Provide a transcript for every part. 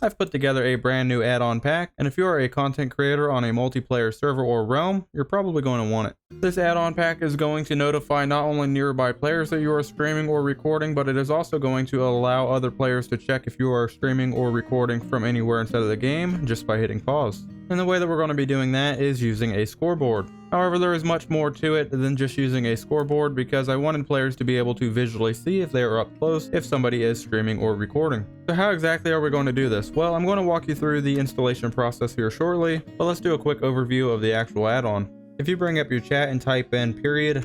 I've put together a brand new add-on pack, and if you are a content creator on a multiplayer server or realm, you're probably going to want it. This add-on pack is going to notify not only nearby players that you are streaming or recording, but it is also going to allow other players to check if you are streaming or recording from anywhere inside of the game just by hitting pause. And the way that we're going to be doing that is using a scoreboard. However, there is much more to it than just using a scoreboard, because I wanted players to be able to visually see if they are up close if somebody is streaming or recording. So how exactly are we going to do this? Well, I'm going to walk you through the installation process here shortly, but let's do a quick overview of the actual add-on. If you bring up your chat and type in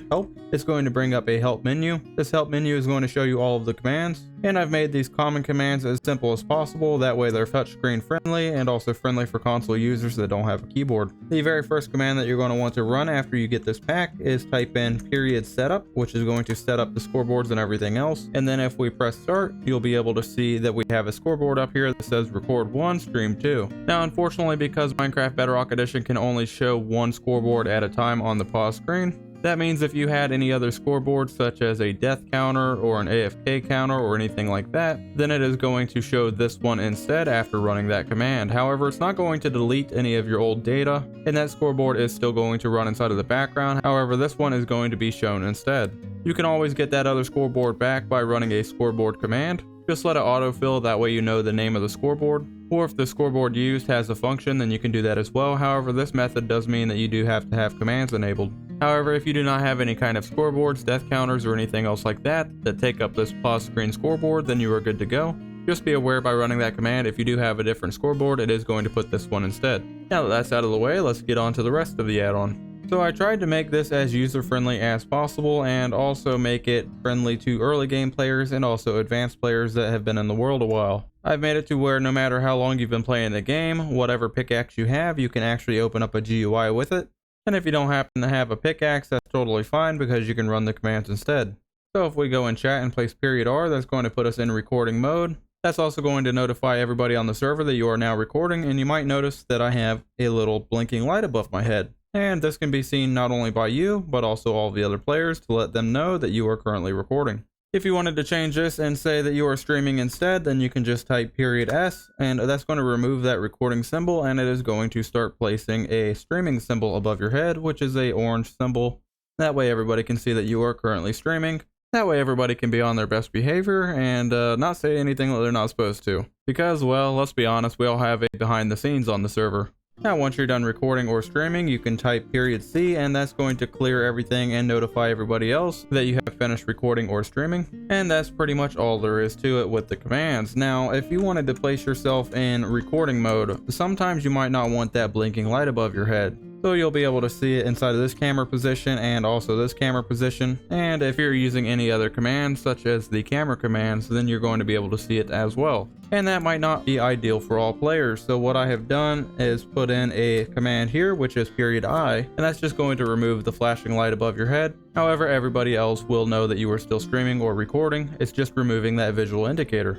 !help, it's going to bring up a help menu. This help menu is going to show you all of the commands, and I've made these common commands as simple as possible. That way they're touchscreen friendly and also friendly for console users that don't have a keyboard. The very first command that you're going to want to run after you get this pack is type in !setup, which is going to set up the scoreboards and everything else. And then if we press start, you'll be able to see that we have a scoreboard up here that says record 1, stream 2. Now, unfortunately, because Minecraft Bedrock Edition can only show one scoreboard at a time on the pause screen, that means if you had any other scoreboards such as a death counter or an AFK counter or anything like that, then it is going to show this one instead after running that command. However, it's not going to delete any of your old data, and that scoreboard is still going to run inside of the background. However, this one is going to be shown instead. You can always get that other scoreboard back by running a scoreboard command. Just let it autofill, that way you know the name of the scoreboard. Or if the scoreboard used has a function, then you can do that as well. However, this method does mean that you do have to have commands enabled. However, if you do not have any kind of scoreboards, death counters, or anything else like that take up this pause screen scoreboard, then you are good to go. Just be aware by running that command, if you do have a different scoreboard, it is going to put this one instead. Now that that's out of the way, let's get on to the rest of the add-on. So I tried to make this as user-friendly as possible and also make it friendly to early game players and also advanced players that have been in the world a while. I've made it to where no matter how long you've been playing the game, whatever pickaxe you have, you can actually open up a GUI with it. And if you don't happen to have a pickaxe, that's totally fine because you can run the commands instead. So if we go in chat and place $R, that's going to put us in recording mode. That's also going to notify everybody on the server that you are now recording, and you might notice that I have a little blinking light above my head. And this can be seen not only by you, but also all the other players to let them know that you are currently recording. If you wanted to change this and say that you are streaming instead, then you can just type $S, and that's going to remove that recording symbol, and it is going to start placing a streaming symbol above your head, which is a orange symbol. That way everybody can see that you are currently streaming. That way everybody can be on their best behavior and not say anything that they're not supposed to. Because, well, let's be honest, we all have a behind the scenes on the server. Now once you're done recording or streaming, you can type $C, and that's going to clear everything and notify everybody else that you have finished recording or streaming. And that's pretty much all there is to it with the commands. Now if you wanted to place yourself in recording mode, sometimes you might not want that blinking light above your head. So you'll be able to see it inside of this camera position and also this camera position. And if you're using any other commands such as the camera commands, then you're going to be able to see it as well. And that might not be ideal for all players. So what I have done is put in a command here, which is $I, and that's just going to remove the flashing light above your head. However, everybody else will know that you are still streaming or recording. It's just removing that visual indicator.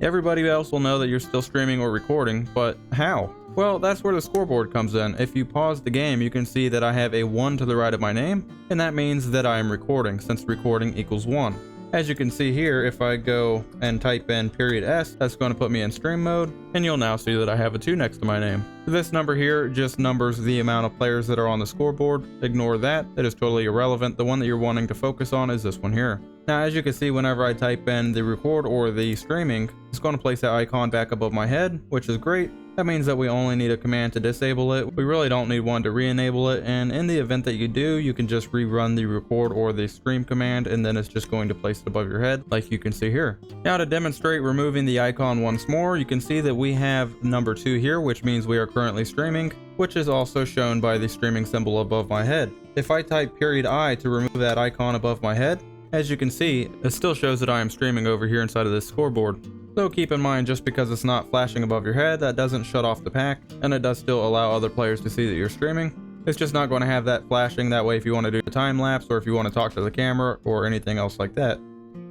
Everybody else will know that you're still streaming or recording, but how? Well, that's where the scoreboard comes in. If you pause the game, you can see that I have a 1 to the right of my name, and that means that I am recording, since recording equals 1. As you can see here, if I go and type in $S, that's going to put me in stream mode, and you'll now see that I have a 2 next to my name. This number here just numbers the amount of players that are on the scoreboard. Ignore that, it is totally irrelevant. The one that you're wanting to focus on is this one here. Now, as you can see, whenever I type in the record or the streaming, it's going to place that icon back above my head, which is great. That means that we only need a command to disable it. We really don't need one to re-enable it, and in the event that you do, you can just rerun the record or the stream command, and then it's just going to place it above your head like you can see here. Now to demonstrate removing the icon once more, you can see that we have number 2 here, which means we are currently streaming, which is also shown by the streaming symbol above my head. If I type $I to remove that icon above my head, as you can see, it still shows that I am streaming over here inside of this scoreboard. So keep in mind, just because it's not flashing above your head, that doesn't shut off the pack, and it does still allow other players to see that you're streaming. It's just not going to have that flashing. That way if you want to do a time lapse or if you want to talk to the camera or anything else like that.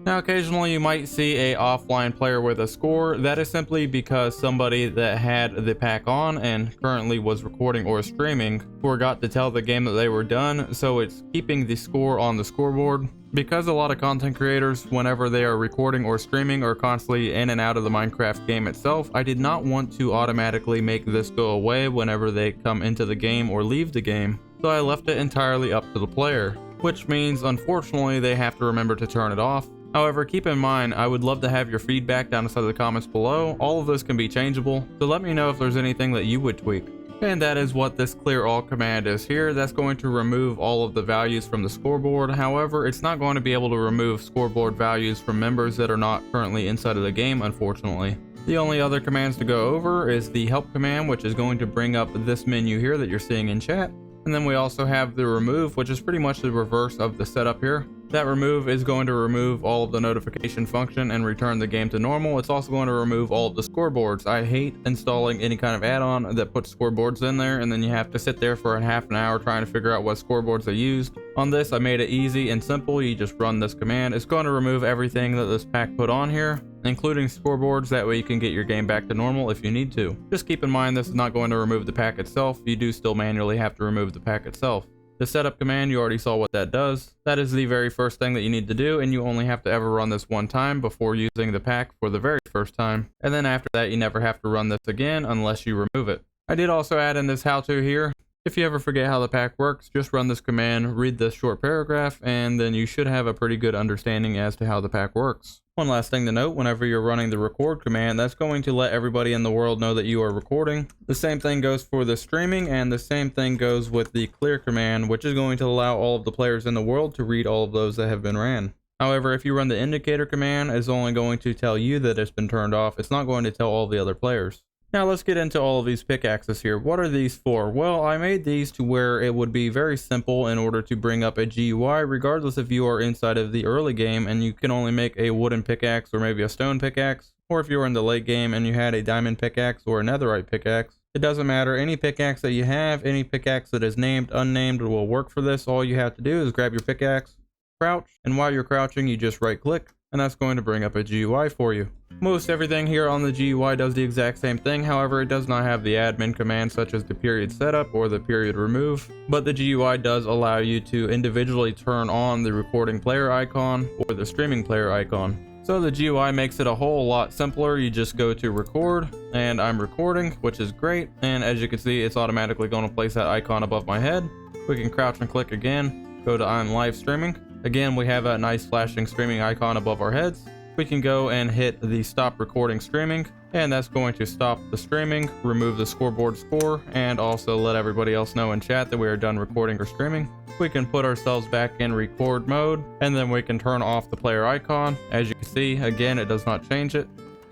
Now occasionally you might see a offline player with a score. That is simply because somebody that had the pack on and currently was recording or streaming forgot to tell the game that they were done, so it's keeping the score on the scoreboard. Because a lot of content creators, whenever they are recording or streaming, are constantly in and out of the Minecraft game itself, I did not want to automatically make this go away whenever they come into the game or leave the game, so I left it entirely up to the player, which means unfortunately they have to remember to turn it off. However, keep in mind, I would love to have your feedback down inside the comments below. All of this can be changeable, so let me know if there's anything that you would tweak. And that is what this clear all command is here. That's going to remove all of the values from the scoreboard. However, it's not going to be able to remove scoreboard values from members that are not currently inside of the game, unfortunately. The only other commands to go over is the help command, which is going to bring up this menu here that you're seeing in chat. And then we also have the remove, which is pretty much the reverse of the setup here. That remove is going to remove all of the notification function and return the game to normal. It's also going to remove all of the scoreboards. I hate installing any kind of add-on that puts scoreboards in there and then you have to sit there for a half an hour trying to figure out what scoreboards are used. On this, I made it easy and simple. You just run this command. It's going to remove everything that this pack put on here, including scoreboards. That way you can get your game back to normal if you need to. Just keep in mind this is not going to remove the pack itself. You do still manually have to remove the pack itself. The setup command, you already saw what that does. That is the very first thing that you need to do, and you only have to ever run this one time before using the pack for the very first time. And then after that, you never have to run this again unless you remove it. I did also add in this how-to here. If you ever forget how the pack works, just run this command, read this short paragraph, and then you should have a pretty good understanding as to how the pack works. One last thing to note, whenever you're running the record command, that's going to let everybody in the world know that you are recording. The same thing goes for the streaming, and the same thing goes with the clear command, which is going to allow all of the players in the world to read all of those that have been ran. However, if you run the indicator command, it's only going to tell you that it's been turned off. It's not going to tell all the other players. Now let's get into all of these pickaxes here. What are these for? Well, I made these to where it would be very simple in order to bring up a GUI, regardless if you are inside of the early game and you can only make a wooden pickaxe or maybe a stone pickaxe, or if you were in the late game and you had a diamond pickaxe or a netherite pickaxe. It doesn't matter. Any pickaxe that you have, any pickaxe that is named, unnamed will work for this. All you have to do is grab your pickaxe, crouch, and while you're crouching, you just right click, and that's going to bring up a GUI for you. Most everything here on the GUI does the exact same thing, however it does not have the admin commands such as the period setup or the period remove, but the GUI does allow you to individually turn on the recording player icon or the streaming player icon. So the GUI makes it a whole lot simpler. You just go to record, and I'm recording, which is great, and as you can see it's automatically going to place that icon above my head. We can crouch and click again, go to I'm live streaming. Again, we have a nice flashing streaming icon above our heads. We can go and hit the stop recording streaming, and that's going to stop the streaming, remove the scoreboard score, and also let everybody else know in chat that we are done recording or streaming. We can put ourselves back in record mode, and then we can turn off the player icon. As you can see, again, it does not change it.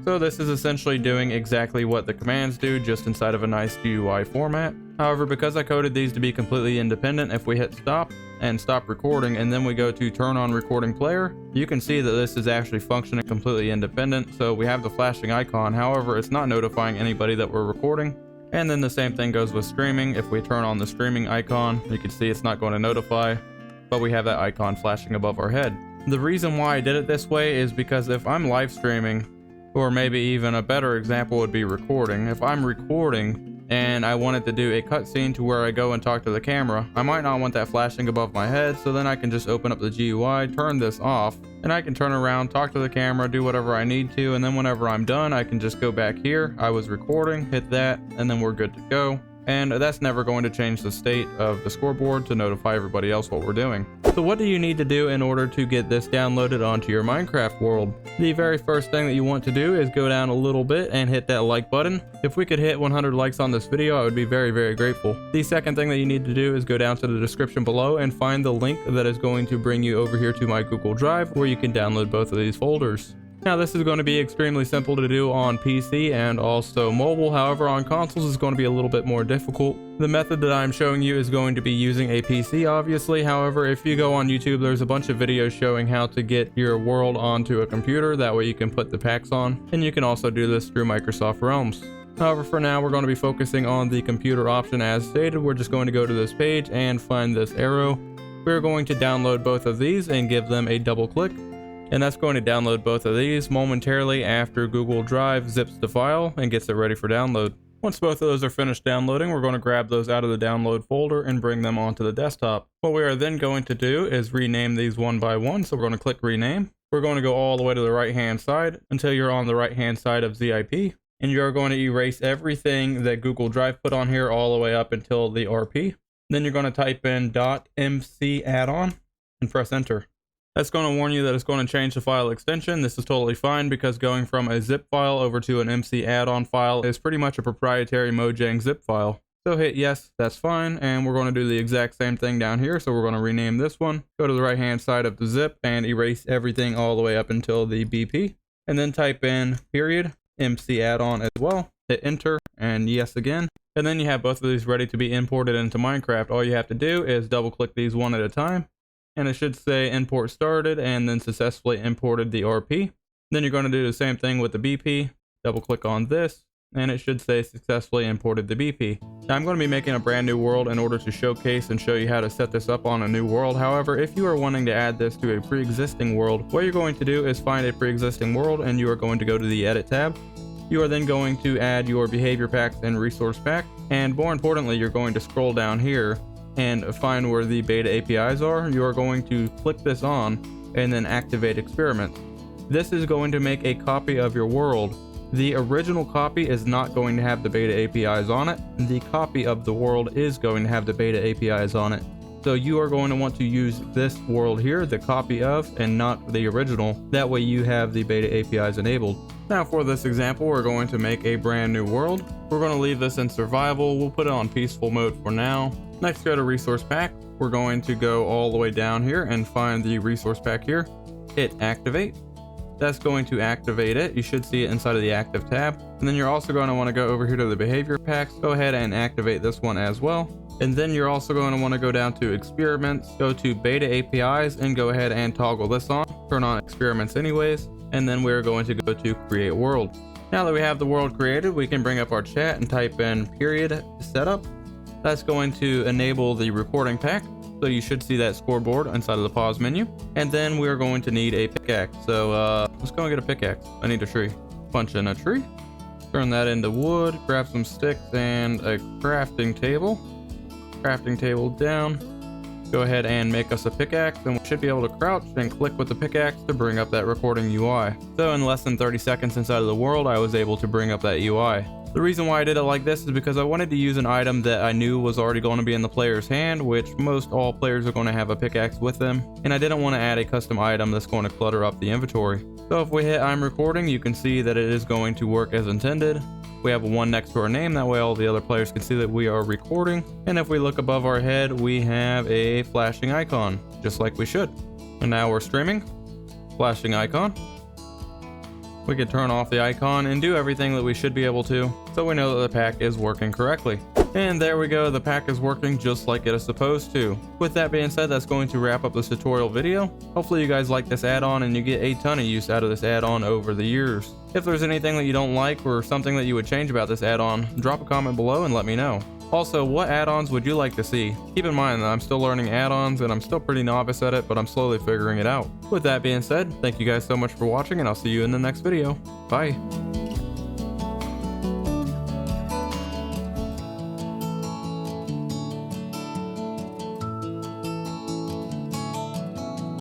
So this is essentially doing exactly what the commands do, just inside of a nice GUI format. However, because I coded these to be completely independent, if we hit stop and stop recording and then we go to turn on recording player, you can see that this is actually functioning completely independent. So we have the flashing icon, however it's not notifying anybody that we're recording. And then the same thing goes with streaming. If we turn on the streaming icon, you can see it's not going to notify, but we have that icon flashing above our head. The reason why I did it this way is because if I'm live streaming, or maybe even a better example would be recording. If I'm recording and I wanted to do a cutscene to where I go and talk to the camera, I might not want that flashing above my head, so then I can just open up the GUI, turn this off, and I can turn around, talk to the camera, do whatever I need to, and then whenever I'm done, I can just go back here. I was recording, hit that, and then we're good to go. And that's never going to change the state of the scoreboard to notify everybody else what we're doing. So what do you need to do in order to get this downloaded onto your Minecraft world? The very first thing that you want to do is go down a little bit and hit that like button. If we could hit 100 likes on this video, I would be very, very grateful. The second thing that you need to do is go down to the description below and find the link that is going to bring you over here to my Google Drive, where you can download both of these folders. Now this is going to be extremely simple to do on PC and also mobile, however on consoles is going to be a little bit more difficult. The method that I'm showing you is going to be using a PC obviously, however if you go on YouTube there's a bunch of videos showing how to get your world onto a computer, that way you can put the packs on, and you can also do this through Microsoft Realms. However, for now we're going to be focusing on the computer option as stated. We're just going to go to this page and find this arrow. We're going to download both of these and give them a double click. And that's going to download both of these momentarily after Google Drive zips the file and gets it ready for download. Once both of those are finished downloading, we're going to grab those out of the download folder and bring them onto the desktop. What we are then going to do is rename these one by one. So we're going to click rename. We're going to go all the way to the right hand side until you're on the right hand side of ZIP. And you're going to erase everything that Google Drive put on here all the way up until the RP. Then you're going to type in .mc addon and press enter. That's going to warn you that it's going to change the file extension. This is totally fine because going from a zip file over to an MC addon file is pretty much a proprietary Mojang zip file. So hit yes, that's fine, and we're going to do the exact same thing down here. So we're going to rename this one, go to the right hand side of the zip and erase everything all the way up until the BP. And then type in period, MC addon as well, hit enter and yes again. And then you have both of these ready to be imported into Minecraft. All you have to do is double click these one at a time. And it should say import started and then successfully imported the RP. Then you're going to do the same thing with the BP. Double click on this and it should say successfully imported the BP. Now I'm going to be making a brand new world in order to showcase and show you how to set this up on a new world. However, if you are wanting to add this to a pre-existing world, what you're going to do is find a pre-existing world and you are going to go to the edit tab. You are then going to add your behavior packs and resource pack. And more importantly, you're going to scroll down here and find where the beta APIs are. You are going to click this on and then activate experiments. This is going to make a copy of your world. The original copy is not going to have the beta APIs on it. The copy of the world is going to have the beta APIs on it. So you are going to want to use this world here, the copy of, and not the original. That way you have the beta APIs enabled. Now for this example, we're going to make a brand new world. We're going to leave this in survival. We'll put it on peaceful mode for now. Next, go to resource pack. We're going to go all the way down here and find the resource pack here. Hit activate. That's going to activate it. You should see it inside of the active tab. And then you're also going to want to go over here to the behavior packs. Go ahead and activate this one as well. And then you're also going to want to go down to experiments, go to beta APIs and go ahead and toggle this on. Turn on experiments anyways. And then we're going to go to create world. Now that we have the world created, we can bring up our chat and type in period setup. That's going to enable the recording pack. So you should see that scoreboard inside of the pause menu. And then we're going to need a pickaxe. So let's go and get a pickaxe. I need a tree. Punch in a tree. Turn that into wood. Grab some sticks and a crafting table. Crafting table down. Go ahead and make us a pickaxe, and we should be able to crouch and click with the pickaxe to bring up that recording UI. So in less than 30 seconds inside of the world, I was able to bring up that UI. The reason why I did it like this is because I wanted to use an item that I knew was already going to be in the player's hand, which most all players are going to have a pickaxe with them, and I didn't want to add a custom item that's going to clutter up the inventory. So if we hit I'm recording, you can see that it is going to work as intended. We have a 1 next to our name, that way all the other players can see that we are recording. And if we look above our head, we have a flashing icon, just like we should. And now we're streaming. Flashing icon. We can turn off the icon and do everything that we should be able to, so we know that the pack is working correctly. And there we go, the pack is working just like it is supposed to. With that being said, that's going to wrap up this tutorial video. Hopefully you guys like this add-on and you get a ton of use out of this add-on over the years. If there's anything that you don't like or something that you would change about this add-on, drop a comment below and let me know. Also, what add-ons would you like to see? Keep in mind that I'm still learning add-ons and I'm still pretty novice at it, but I'm slowly figuring it out. With that being said, thank you guys so much for watching and I'll see you in the next video. Bye.